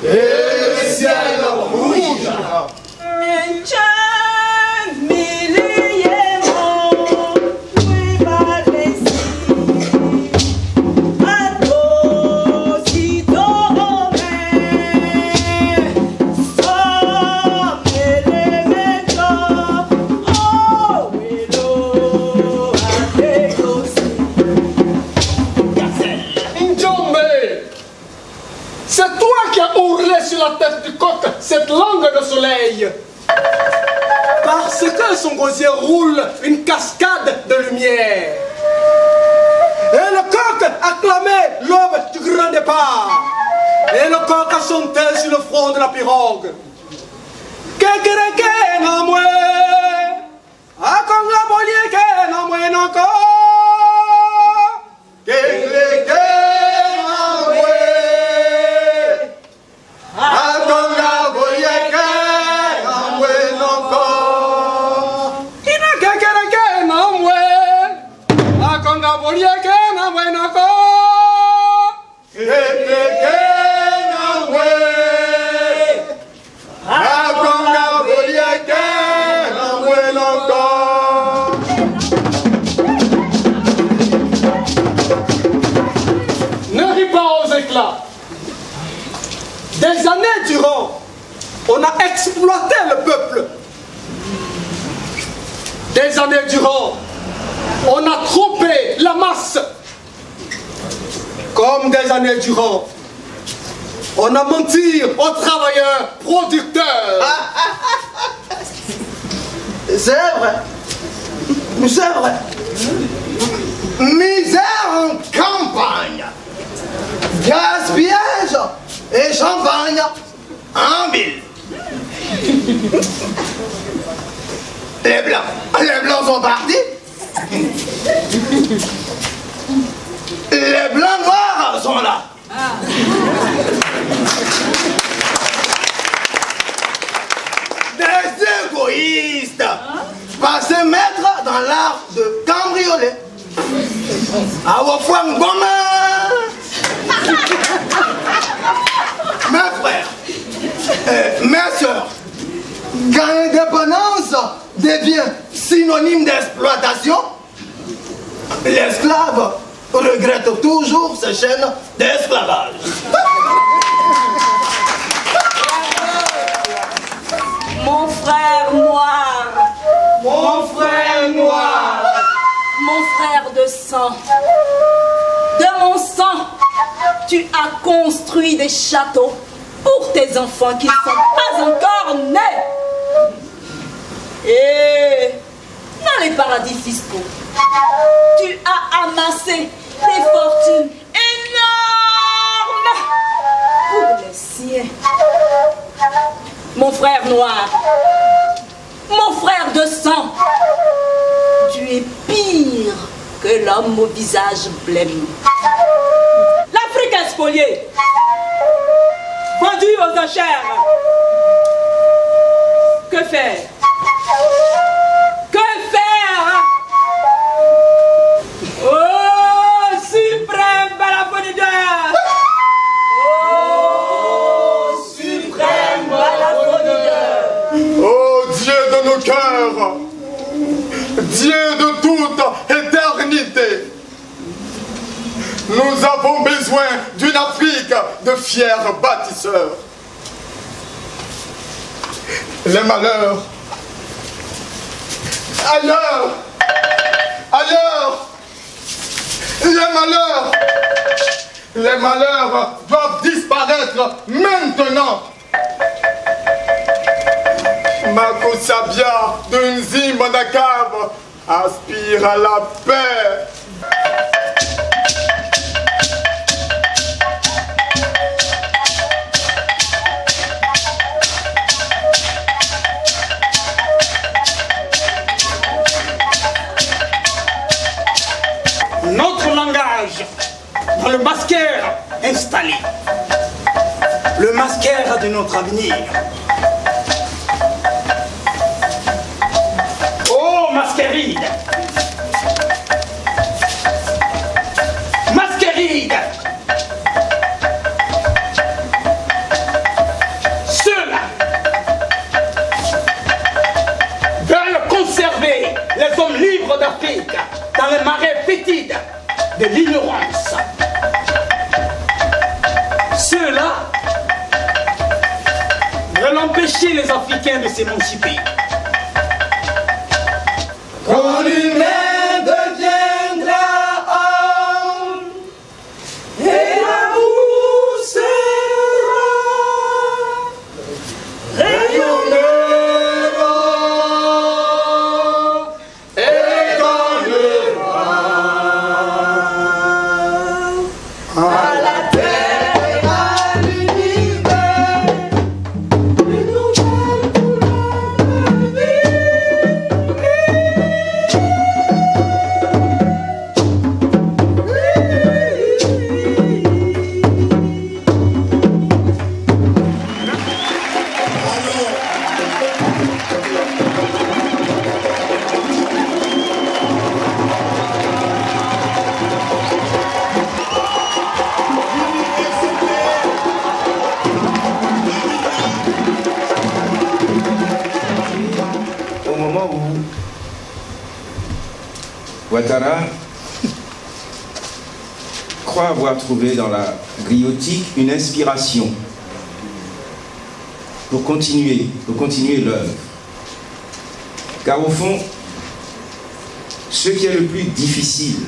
Et le ciel rouge. C'est toi qui as ourlé sur la tête du coq cette langue de soleil. Parce que son gosier roule une cascade de lumière. Et le coq acclamait l'aube du grand départ. Et le coq a chanté sur le front de la pirogue. Kekereke na mwe, akonga bolie ke na mwe noko. Kekereke na mwe. Akonga boyeke amwe noko. Ina kekereke namwe. Akonga boyeke namwe noko. Kekereke namwe. Akonga boyeke namwe noko. Ne ris pas aux éclats. Des années durant, on a exploité le peuple. Des années durant, on a trompé la masse. Comme des années durant, on a menti aux travailleurs producteurs. C'est vrai. C'est vrai. Misère en campagne. Gaspillage et champagne en ville. Les blancs sont partis. Les blancs noirs sont là. Des égoïstes passés maîtres dans l'art de cambrioler. À vos fois, mes frères, mes soeurs, quand l'indépendance devient synonyme d'exploitation, l'esclave regrette toujours ses chaînes d'esclavage. Mon frère noir, Mon frère noir, mon frère de sang, de mon sang, tu as construit des châteaux pour tes enfants qui ne sont pas encore nés. Et dans les paradis fiscaux, tu as amassé des fortunes énormes pour les siens. Mon frère noir, mon frère de sang, tu es pire que l'homme au visage blême. L'Afrique est spoliée, vendue aux enchères. Que faire? Que faire? Oh, suprême balafoniteur! Oh, suprême balafoniteur! ô Dieu de nos cœurs, Dieu de toute éternité, nous avons besoin d'une Afrique de fiers bâtisseurs. Les malheurs, ailleurs, les malheurs doivent disparaître maintenant. Makosabia de Nzimonakab aspire à la paix. Notre langage dans le masquer installé, le masquer de notre avenir. Oh Masquerade, Masquerade, de l'ignorance. Ceux-là veulent empêcher les Africains de s'émanciper. Quand l'humain deviendra homme et l'amour sera rayonnera et gagnera à la terre et à l'univers une nouvelle couleur de vie. Au moment où Ouattara croit avoir trouvé dans la griotique une inspiration pour continuer l'œuvre. Car au fond, ce qui est le plus difficile,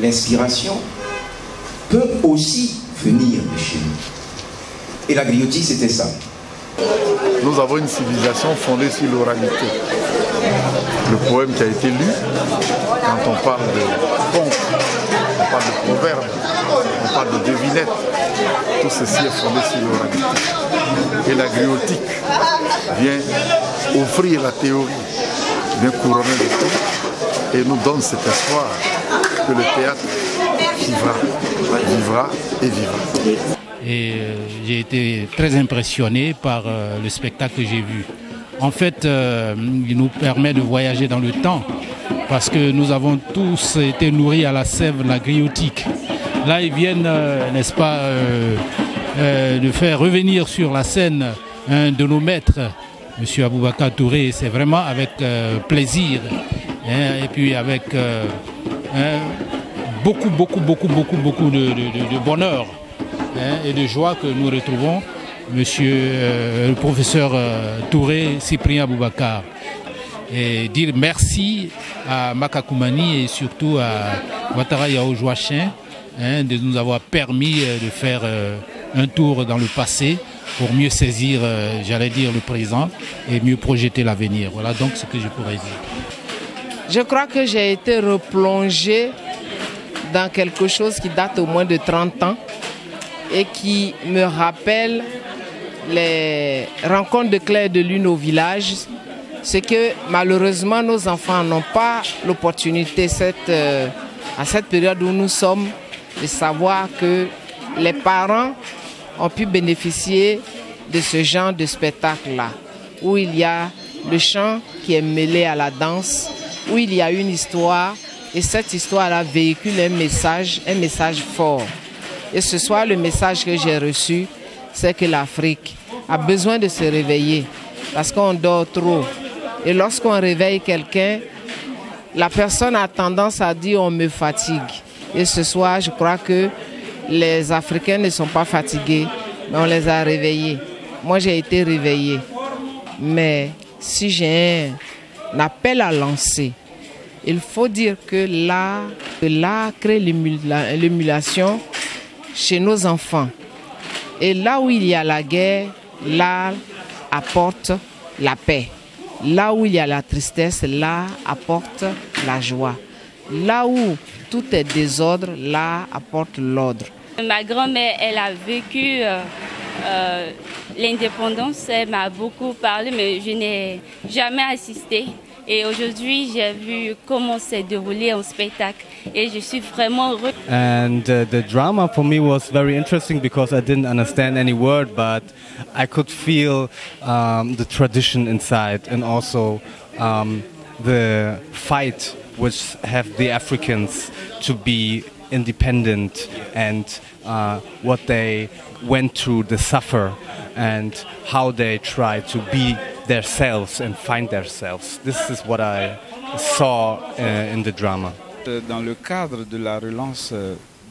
l'inspiration, peut aussi venir de chez nous. Et la griotique, c'était ça. Nous avons une civilisation fondée sur l'oralité. Le poème qui a été lu, quand on parle de contes, on parle de proverbes, on parle de devinettes, tout ceci est fondé sur l'oralité. Et la griotique vient offrir la théorie, vient couronner le tout et nous donne cet espoir que le théâtre vivra et vivra. Et j'ai été très impressionné par le spectacle que j'ai vu. En fait, il nous permet de voyager dans le temps parce que nous avons tous été nourris à la sève de la griotique. Là, ils viennent, n'est-ce pas, de faire revenir sur la scène un de nos maîtres, M. Aboubacar Touré. C'est vraiment avec plaisir et puis avec beaucoup de bonheur et de joie que nous retrouvons le professeur Touré, Cyprien Aboubacar. Et dire merci à Makakoumani et surtout à Ouattara Yao Joachim de nous avoir permis de faire un tour dans le passé pour mieux saisir, j'allais dire, le présent et mieux projeter l'avenir. Voilà donc ce que je pourrais dire. Je crois que j'ai été replongé dans quelque chose qui date au moins de 30 ans et qui me rappelle les rencontres de Clair de Lune au village. C'est que malheureusement nos enfants n'ont pas l'opportunité à cette période où nous sommes de savoir que les parents ont pu bénéficier de ce genre de spectacle-là, où il y a le chant qui est mêlé à la danse, où il y a une histoire et cette histoire-là véhicule un message fort. Et ce soir, le message que j'ai reçu, c'est que l'Afrique a besoin de se réveiller parce qu'on dort trop. Et lorsqu'on réveille quelqu'un, la personne a tendance à dire « on me fatigue ». Et ce soir, je crois que les Africains ne sont pas fatigués, mais on les a réveillés. Moi, j'ai été réveillée. Mais si j'ai un appel à lancer, il faut dire que l'art crée l'émulation chez nos enfants. Et là où il y a la guerre, l'art apporte la paix. Là où il y a la tristesse, l'art apporte la joie. Là où tout est désordre, l'art apporte l'ordre. Ma grand-mère, elle a vécu l'indépendance, elle m'a beaucoup parlé, mais je n'ai jamais assisté. Et aujourd'hui, j'ai vu comment s'est déroulé un spectacle et je suis vraiment heureux. And the drama for me was very interesting because I didn't understand any word, but I could feel the tradition inside and also the fight which have the Africans to be independent and what they went through, the suffer, and how they try to be themselves and find themselves. This is what I saw in the drama. Dans le cadre de la relance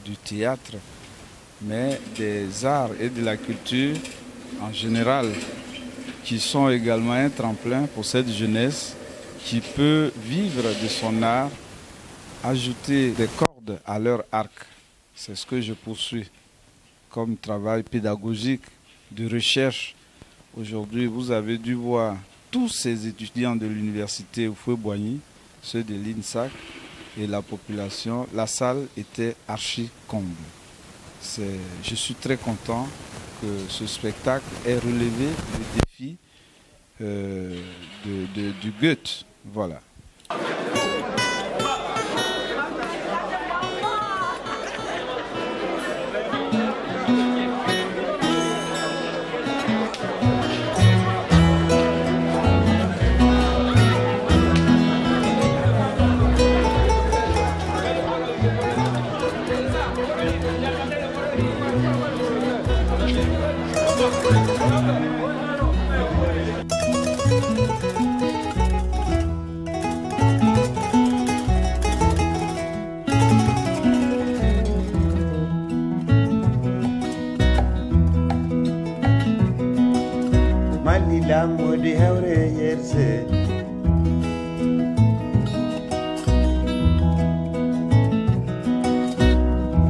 du théâtre, mais des arts et de la culture en général, qui sont également un tremplin pour cette jeunesse qui peut vivre de son art, ajouter des cordes à leur arc. C'est ce que je poursuis comme travail pédagogique, de recherche. Aujourd'hui, vous avez dû voir tous ces étudiants de l'université Houphouët-Boigny, ceux de l'INSAC et la population. La salle était archi comble. Je suis très content que ce spectacle ait relevé le défi du Goethe. Voilà. Modi hawre yerse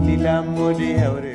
Lila modi hawre